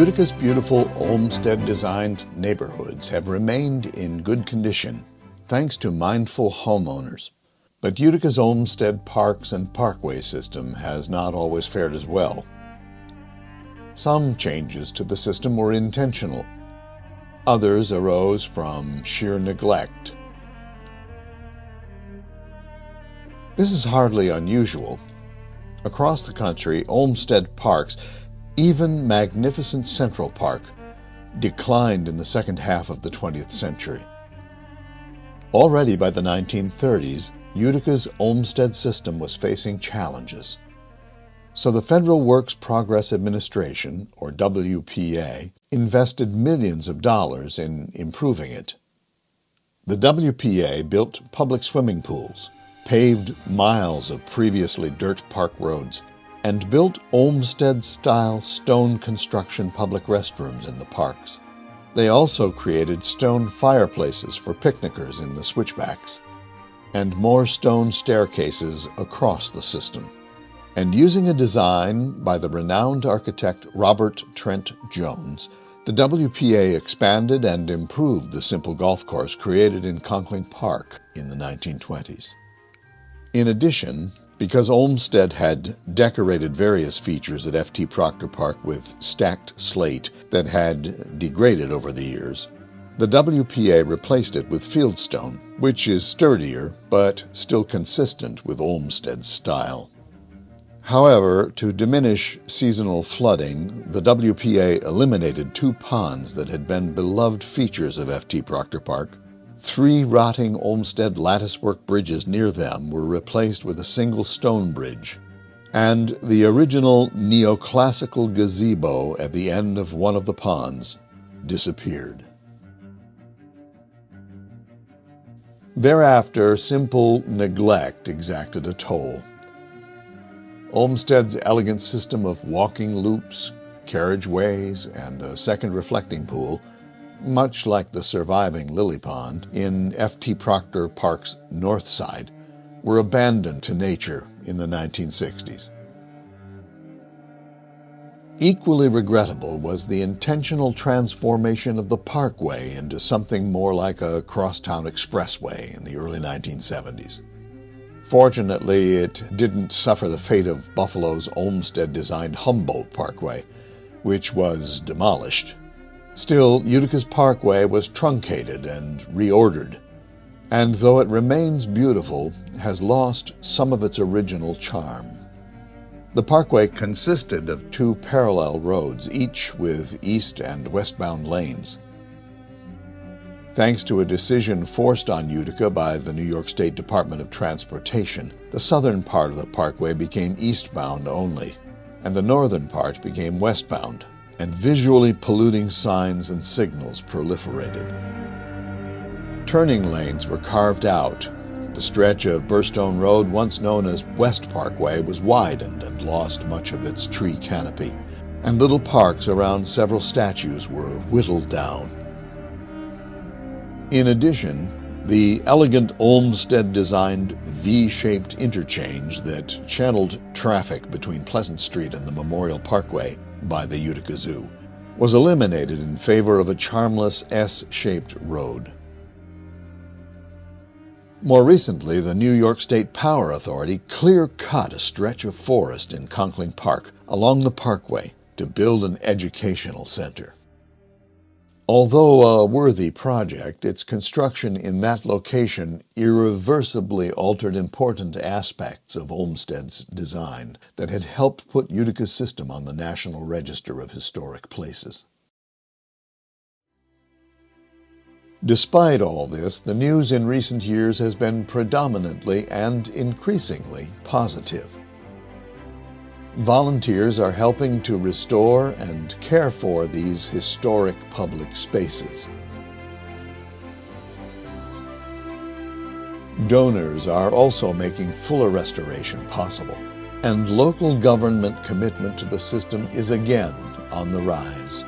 Utica's beautiful Olmsted-designed neighborhoods have remained in good condition thanks to mindful homeowners. But Utica's Olmsted Parks and Parkway system has not always fared as well. Some changes to the system were intentional. Others arose from sheer neglect. This is hardly unusual. Across the country, Olmsted parks, even magnificent Central Park, declined in the second half of the 20th century. Already by the 1930s, Utica's Olmsted system was facing challenges. So the Federal Works Progress Administration, or WPA, invested millions of dollars in improving it. The WPA built public swimming pools, paved miles of previously dirt park roads, and built Olmsted-style stone construction public restrooms in the parks. They also created stone fireplaces for picnickers in the switchbacks, and more stone staircases across the system. And using a design by the renowned architect Robert Trent Jones, the WPA expanded and improved the simple golf course created in Conkling Park in the 1920s. In addition, because Olmsted had decorated various features at F.T. Proctor Park with stacked slate that had degraded over the years, the WPA replaced it with fieldstone, which is sturdier but still consistent with Olmsted's style. However, to diminish seasonal flooding, the WPA eliminated 2 ponds that had been beloved features of F.T. Proctor Park. 3 rotting Olmsted latticework bridges near them were replaced with a single stone bridge, and the original neoclassical gazebo at the end of one of the ponds disappeared. Thereafter, simple neglect exacted a toll. Olmsted's elegant system of walking loops, carriageways, and a second reflecting pool, much like the surviving lily pond in F.T. Proctor Park's north side, were abandoned to nature in the 1960s. Equally regrettable was the intentional transformation of the Parkway into something more like a crosstown expressway in the early 1970s. Fortunately, it didn't suffer the fate of Buffalo's Olmsted-designed Humboldt Parkway, which was demolished. Still, Utica's Parkway was truncated and reordered, and though it remains beautiful, has lost some of its original charm. The Parkway consisted of 2 parallel roads, each with east and westbound lanes. Thanks to a decision forced on Utica by the New York State Department of Transportation, the southern part of the Parkway became eastbound only, and the northern part became westbound, and visually polluting signs and signals proliferated. Turning lanes were carved out. The stretch of Burstone Road, once known as West Parkway, was widened and lost much of its tree canopy, and little parks around several statues were whittled down. In addition, the elegant Olmsted-designed V-shaped interchange that channeled traffic between Pleasant Street and the Memorial Parkway by the Utica Zoo was eliminated in favor of a charmless S-shaped road. More recently, the New York State Power Authority clear-cut a stretch of forest in Conkling Park along the Parkway to build an educational center. Although a worthy project, its construction in that location irreversibly altered important aspects of Olmsted's design that had helped put Utica's system on the National Register of Historic Places. Despite all this, the news in recent years has been predominantly and increasingly positive. Volunteers are helping to restore and care for these historic public spaces. Donors are also making fuller restoration possible, and local government commitment to the system is again on the rise.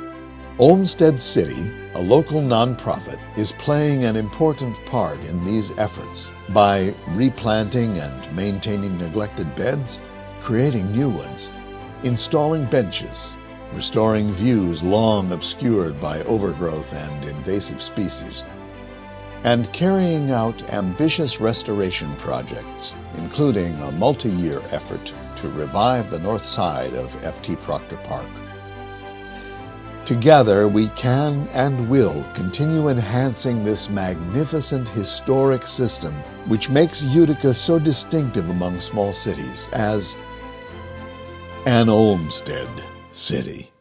Olmsted City, a local nonprofit, is playing an important part in these efforts by replanting and maintaining neglected beds, creating new ones, installing benches, restoring views long obscured by overgrowth and invasive species, and carrying out ambitious restoration projects, including a multi-year effort to revive the north side of F.T. Proctor Park. Together, we can and will continue enhancing this magnificent historic system which makes Utica so distinctive among small cities as an Olmsted city.